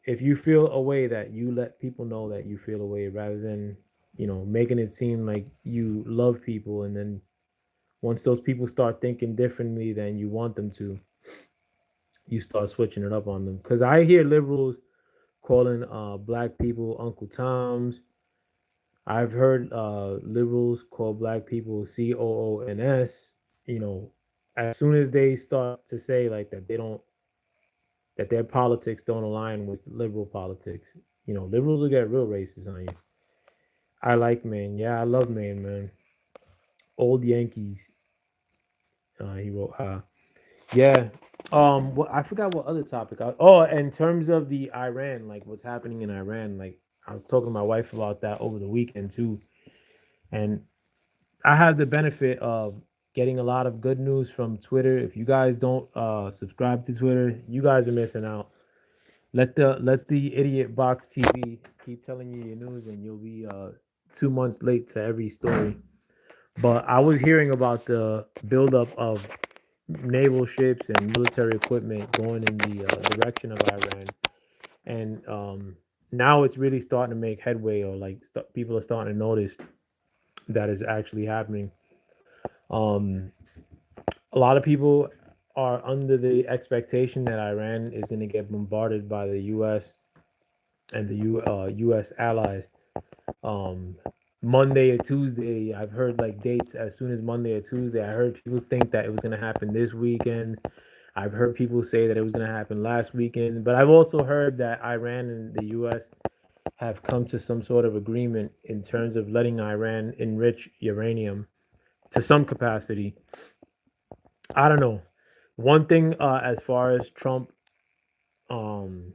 Speaker 1: if you feel a way that you let people know that you feel a way rather than making it seem like you love people and then once those people start thinking differently than you want them to, you start switching it up on them. Because I hear liberals calling black people Uncle Toms. I've heard liberals call black people COONS. You know, as soon as they start to say like that, they don't that their politics don't align with liberal politics. Liberals will get real racist on you. I like Maine. Yeah, I love Maine, man. Old Yankees. He wrote. Yeah. What I forgot what other topic. In terms of the Iran, like what's happening in Iran, like I was talking to my wife about that over the weekend too, and I have the benefit of getting a lot of good news from Twitter. If you guys don't subscribe to Twitter, you guys are missing out. Let the idiot box TV keep telling you your news, and you'll be 2 months late to every story. But I was hearing about the buildup of naval ships and military equipment going in the direction of Iran, and now it's really starting to make headway, or like people are starting to notice that is actually happening. Um, a lot of people are under the expectation that Iran is going to get bombarded by the U.S. and the U.S. allies. Um, Monday or Tuesday, I've heard like dates as soon as Monday or Tuesday. I heard people think that it was going to happen this weekend. I've heard people say that it was going to happen last weekend, but I've also heard that Iran and the U.S. have come to some sort of agreement in terms of letting Iran enrich uranium to some capacity. I don't know. One thing, as far as Trump um,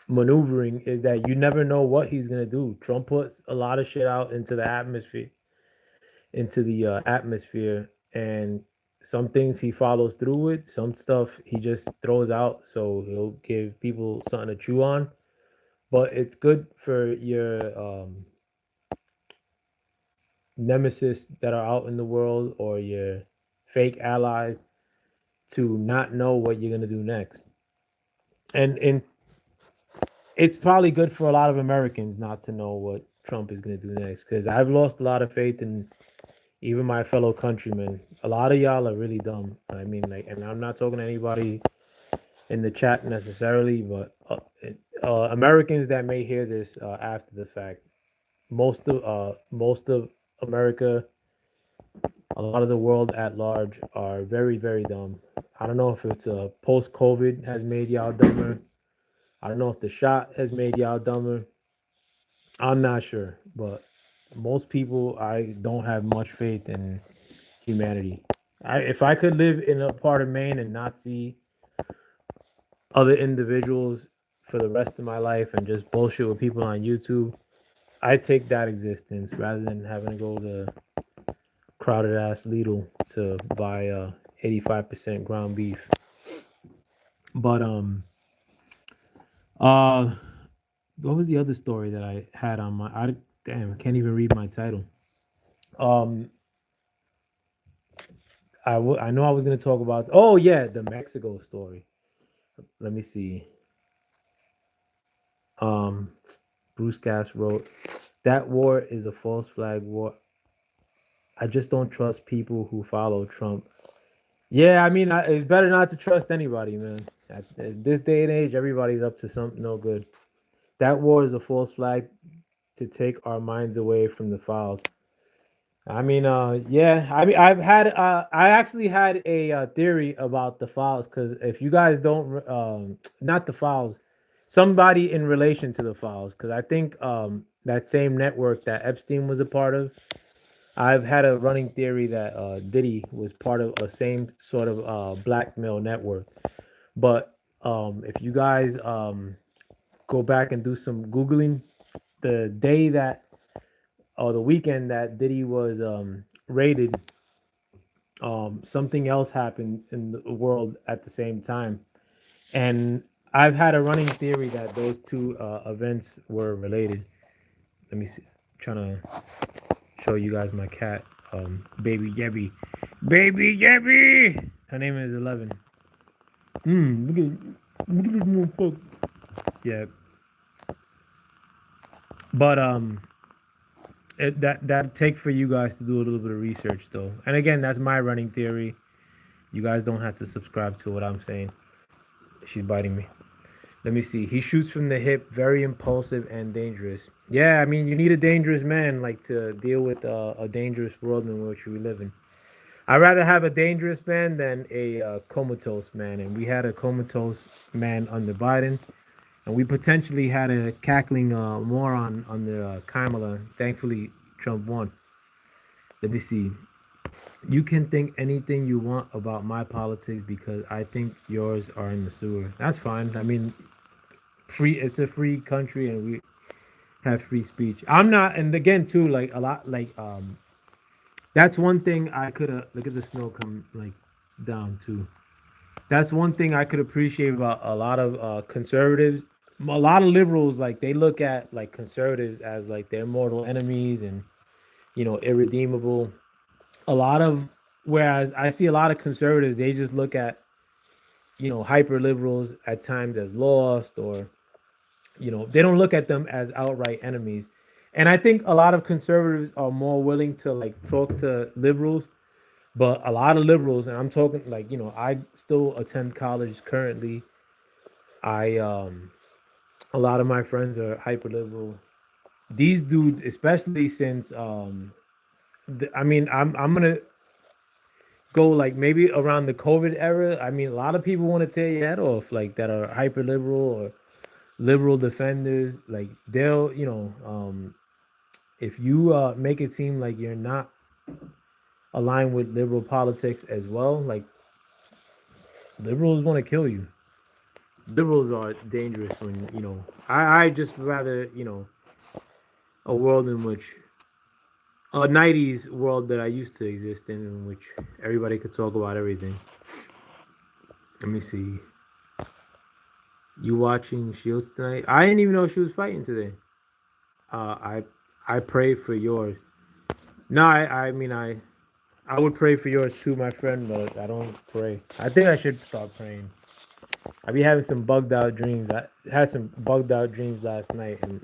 Speaker 1: maneuvering, is that you never know what he's gonna do. Trump puts a lot of shit out into the atmosphere, and some things he follows through with. Some stuff he just throws out, so he'll give people something to chew on. But it's good for your nemesis that are out in the world or your fake allies to not know what you're gonna do next. And it's probably good for a lot of Americans not to know what Trump is going to do next because I've lost a lot of faith even my fellow countrymen. A lot of y'all are really dumb. I mean, like, and I'm not talking to anybody in the chat necessarily, but Americans that may hear this after the fact, most of America, a lot of the world at large are very very dumb. I don't know if it's post COVID has made y'all dumber. I don't know if the shot has made y'all dumber. I'm not sure, but most people I don't have much faith in humanity. If I could live in a part of Maine and not see other individuals for the rest of my life and just bullshit with people on YouTube, I take that existence rather than having to go to crowded ass Lidl to buy 85% ground beef. But uh what was the other story that I had on my I can't even read my title. Um I know I was going to talk about, oh yeah, the Mexico story. Let me see. Um Bruce Gass wrote, "That war is a false flag war. I just don't trust people who follow Trump." Yeah, I mean, it's better not to trust anybody, man. At this day and age, everybody's up to something no good. That war is a false flag to take our minds away from the files. I mean, yeah. I mean, I actually had a theory about the files because if you guys don't, not the files, somebody in relation to the files, because I think that same network that Epstein was a part of, I've had a running theory that Diddy was part of a same sort of blackmail network. But if you guys go back and do some googling, the day that or the weekend that Diddy was raided, something else happened in the world at the same time, and I've had a running theory that those two events were related. Let me see. I'm trying to show you guys my cat, Baby Gabby. Baby Gabby! Her name is 11. Look at this motherfucker. Yeah. But, that take for you guys to do a little bit of research, though. And again, that's my running theory. You guys don't have to subscribe to what I'm saying. She's biting me. Let me see. He shoots from the hip, very impulsive and dangerous. Yeah, I mean, you need a dangerous man, like, to deal with a dangerous world in which we live in. I'd rather have a dangerous man than a comatose man. And we had a comatose man under Biden, and we potentially had a cackling moron under Kamala. Thankfully, Trump won. Let me see. You can think anything you want about my politics because I think yours are in the sewer. That's fine. I mean, free. It's a free country, and we have free speech. I'm not, and again, too, like a lot, like that's one thing I could have. Look at the snow come like down too. That's one thing I could appreciate about a lot of conservatives. A lot of liberals, like they look at like conservatives as like their mortal enemies and irredeemable. A lot of Whereas I see a lot of conservatives, they just look at hyper liberals at times as lost, or they don't look at them as outright enemies. And I think a lot of conservatives are more willing to like talk to liberals, but a lot of liberals, and I'm talking like I still attend college currently. I A lot of my friends are hyper liberal. These dudes, especially since I mean, I'm gonna go like maybe around the COVID era. I mean, a lot of people want to tear your head off, like that are hyper liberal or liberal defenders. Like they'll, if you make it seem like you're not aligned with liberal politics as well, like liberals want to kill you. Liberals are dangerous when I just rather a world in which a '90s world that I used to exist in which everybody could talk about everything. Let me see. You watching Shields tonight? I didn't even know she was fighting today. I pray for yours. No, I mean I would pray for yours too, my friend, but I don't pray. I think I should start praying. I be having some bugged out dreams. I had some bugged out dreams last night, and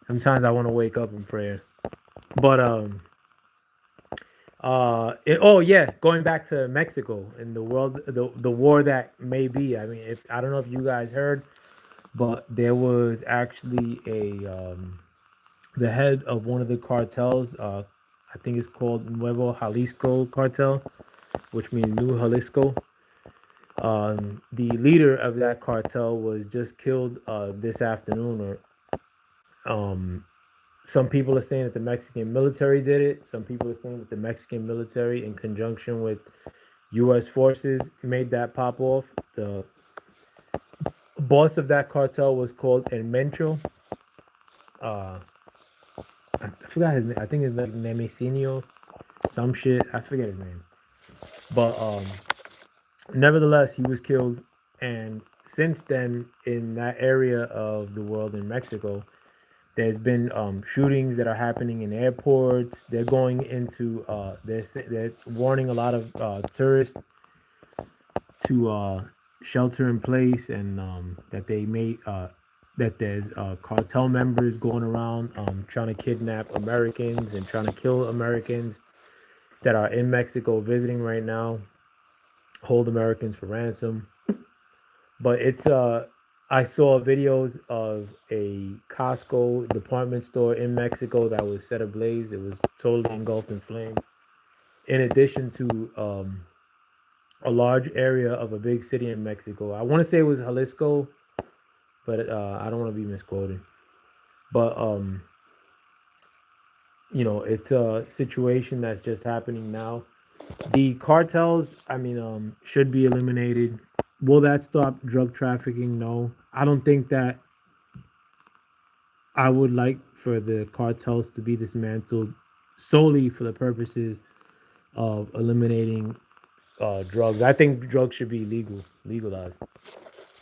Speaker 1: sometimes I want to wake up in prayer. But Oh yeah, going back to Mexico and the world, the war that may be. I mean, if I don't know if you guys heard, but there was actually a the head of one of the cartels. I think it's called Nuevo Jalisco Cartel, which means New Jalisco. The leader of that cartel was just killed this afternoon. Or some people are saying that the Mexican military did it. Some people are saying that the Mexican military, in conjunction with U.S. forces, made that pop off. The boss of that cartel was called El Mencho. Uh, I forgot his name. I think it's like Nemesinio, some shit. I forget his name. But nevertheless, he was killed. And since then, in that area of the world in Mexico, there's been shootings that are happening in airports. They're going into they're warning a lot of tourists to shelter in place, and that they may that there's cartel members going around trying to kidnap Americans and trying to kill Americans that are in Mexico visiting right now, hold Americans for ransom. But it's I saw videos of a Costco department store in Mexico that was set ablaze. It was totally engulfed in flame. In addition to a large area of a big city in Mexico. I want to say it was Jalisco, but I don't want to be misquoted. But it's a situation that's just happening now. The cartels, I mean, should be eliminated. Will that stop drug trafficking? No, I don't think that. I would like for the cartels to be dismantled solely for the purposes of eliminating drugs. I think drugs should be legalized.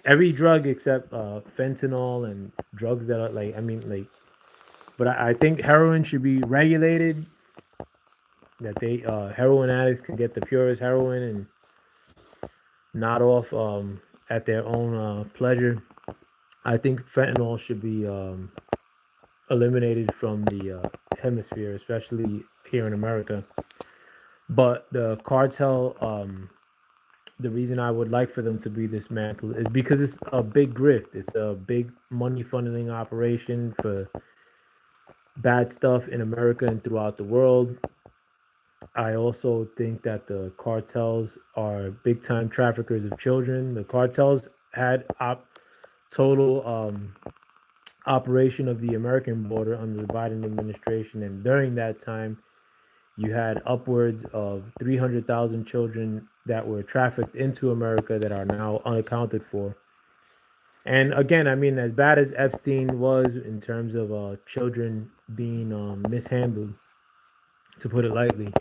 Speaker 1: Every drug except fentanyl and drugs that are like, I mean, like, but I think heroin should be regulated. That they heroin addicts can get the purest heroin and not off at their own pleasure. I think fentanyl should be eliminated from the hemisphere, especially here in America. But the cartel, the reason I would like for them to be dismantled is because it's a big grift. It's a big money funneling operation for bad stuff in America and throughout the world. I also think that the cartels are big time traffickers of children. The cartels had total operation of the American border under the Biden administration, and during that time, you had upwards of 300,000 children that were trafficked into America that are now unaccounted for. And again, I mean, as bad as Epstein was in terms of children being mishandled, to put it lightly,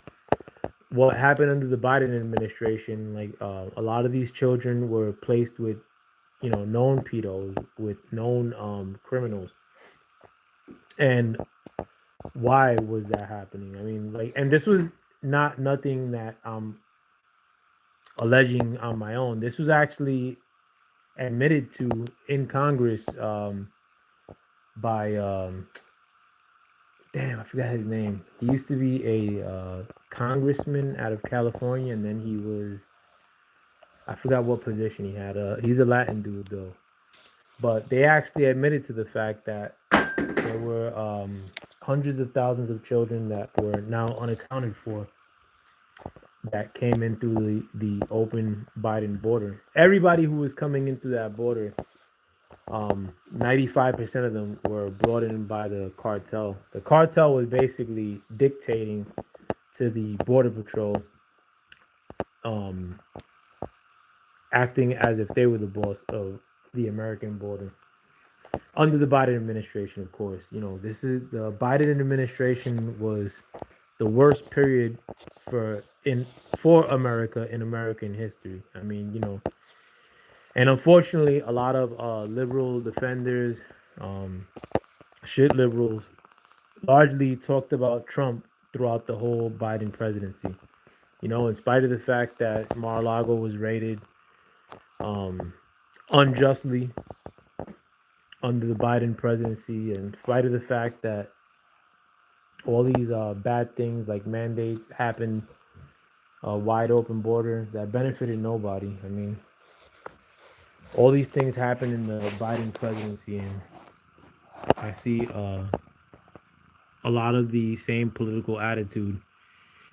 Speaker 1: what happened under the Biden administration, like a lot of these children were placed with, known pedos, with known criminals. And why was that happening? I mean, like, and this was not nothing that I'm alleging on my own. This was actually admitted to in Congress by damn, I forgot his name. He used to be a congressman out of California, and then he was, I forgot what position he had. He's a Latin dude though, but they actually admitted to the fact that there were hundreds of thousands of children that were now unaccounted for that came in through the open Biden border. Everybody who was coming in through that border, 95% of them were brought in by the cartel. The cartel was basically dictating to the border patrol, um, acting as if they were the boss of the American border. Under the Biden administration, of course, this is the Biden administration was the worst period for in for America in American history. I mean, and unfortunately, a lot of liberal defenders, um, shit liberals, largely talked about Trump throughout the whole Biden presidency. In spite of the fact that Mar-a-Lago was raided um, unjustly under the Biden presidency, and in spite of the fact that all these bad things like mandates happened, a wide open border that benefited nobody. I mean, all these things happened in the Biden presidency, and I see a lot of the same political attitude.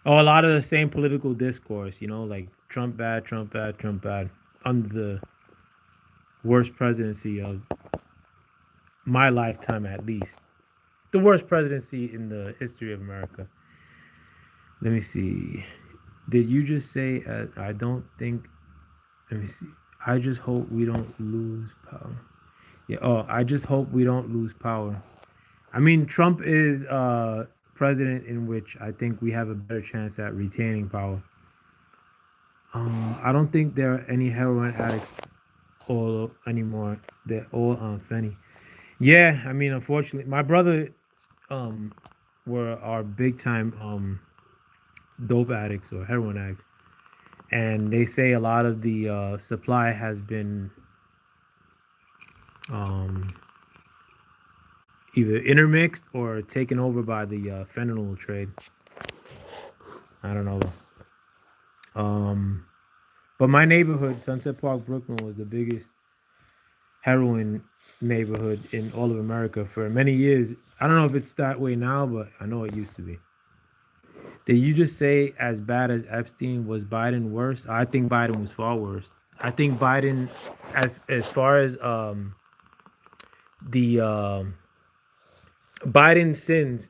Speaker 1: Oh, a lot of the same political discourse, like Trump bad, Trump bad, Trump bad, under the worst presidency of my lifetime, at least. The worst presidency in the history of America. Let me see. Did you just say, I don't think, let me see. I just hope we don't lose power. Yeah. Oh, I just hope we don't lose power. I mean, Trump is president in which I think we have a better chance at retaining power. I don't think there are any heroin addicts all anymore. They're all on Fenny. Yeah, I mean, unfortunately, my brother um were are big time dope addicts or heroin addicts, and they say a lot of the supply has been um either intermixed or taken over by the fentanyl trade. I don't know. Um, but my neighborhood, Sunset Park, Brooklyn, was the biggest heroin neighborhood in all of America for many years. I don't know if it's that way now, but I know it used to be. Did you just say as bad as Epstein was Biden worse? I think Biden was far worse. I think Biden, as far as the Biden's sins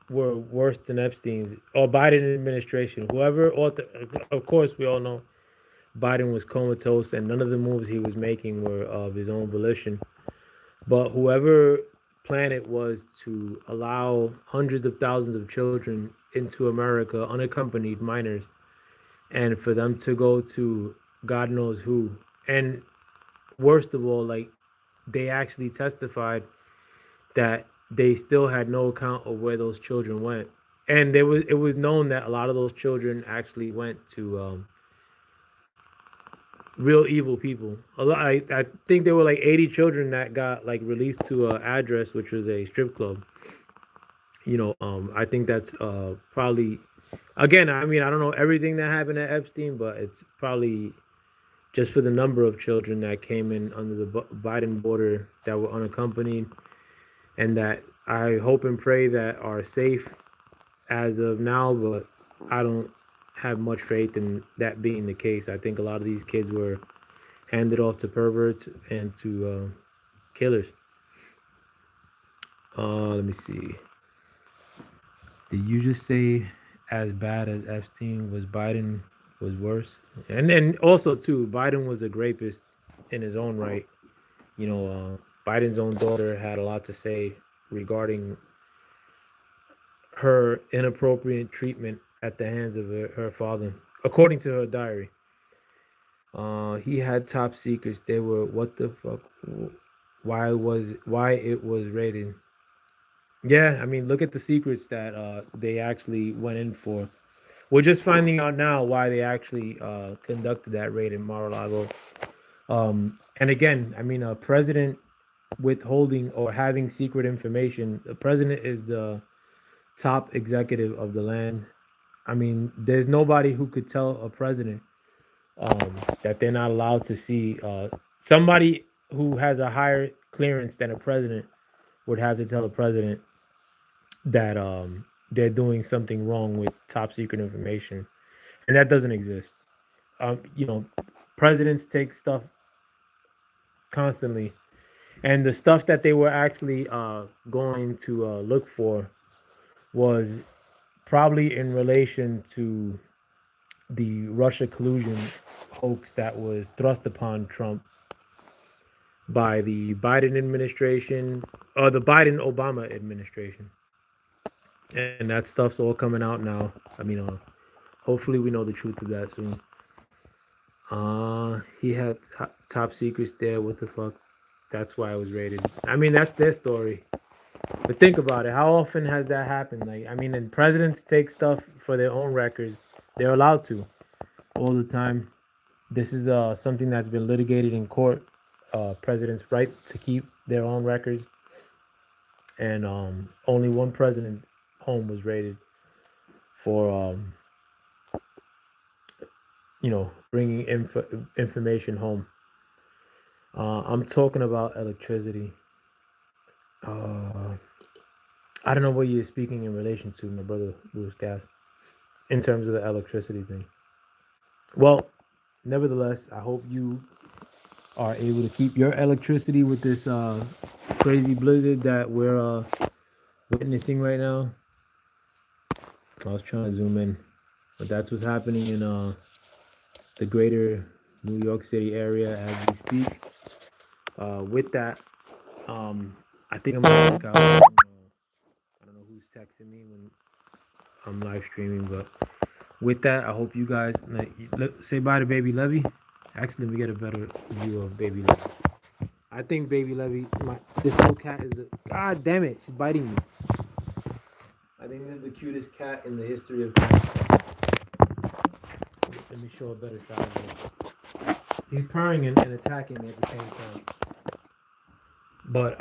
Speaker 1: were worse than Epstein's or Biden administration. Whoever, of course, we all know Biden was comatose and none of the moves he was making were of his own volition. But whoever plan it was to allow hundreds of thousands of children into America, unaccompanied minors, and for them to go to God knows who. And worst of all, like they actually testified that they still had no account of where those children went. And it was known that a lot of those children actually went to real evil people. I think there were like 80 children that got like released to a address which was a strip club. I think that's probably, again, I mean, I don't know everything that happened at Epstein, but it's probably just for the number of children that came in under the Biden border that were unaccompanied and that I hope and pray that are safe as of now, but I don't have much faith in that being the case. I think a lot of these kids were handed off to perverts and to killers. Let me see. Did you just say as bad as Epstein was Biden was worse? And then also too, Biden was a rapist in his own right. Biden's own daughter had a lot to say regarding her inappropriate treatment at the hands of her father, according to her diary. He had top secrets. They were what the fuck? Why it was raided? Yeah, I mean, look at the secrets that they actually went in for. We're just finding out now why they actually conducted that raid in Mar-a-Lago. And again, I mean, a president withholding or having secret information. The president is the top executive of the land. I mean, there's nobody who could tell a president that they're not allowed to see. Somebody who has a higher clearance than a president would have to tell a president that they're doing something wrong with top secret information, and that doesn't exist. You know, presidents take stuff constantly, and the stuff that they were actually going to look for was probably in relation to the Russia collusion hoax that was thrust upon Trump by the Biden administration or the Biden Obama administration. And that stuff's all coming out now. I mean, hopefully we know the truth of that soon. He had top secrets there. What the fuck? That's why I was raided. I mean, that's their story. But think about it. How often has that happened? Like, I mean, and presidents take stuff for their own records. They're allowed to all the time. This is something that's been litigated in court. Presidents' right to keep their own records, and only one president home was raided for bringing information home. I'm talking about electricity. Uh, I don't know what you're speaking in relation to, my brother Louis Gas, in terms of the electricity thing. Well, nevertheless, I hope you are able to keep your electricity with this crazy blizzard that we're witnessing right now. I was trying to zoom in, but that's what's happening in the greater New York City area as we speak. With that, I think I'm gonna check out. I don't know who's texting me when I'm live streaming, but with that, I hope you guys say bye to Baby Levy. Actually, let me get a better view of Baby Levy. I think Baby Levy, this little cat is the. God damn it, she's biting me. I think this is the cutest cat in the history of cats. Let me show a better shot of it. He's purring and attacking me at the same time. But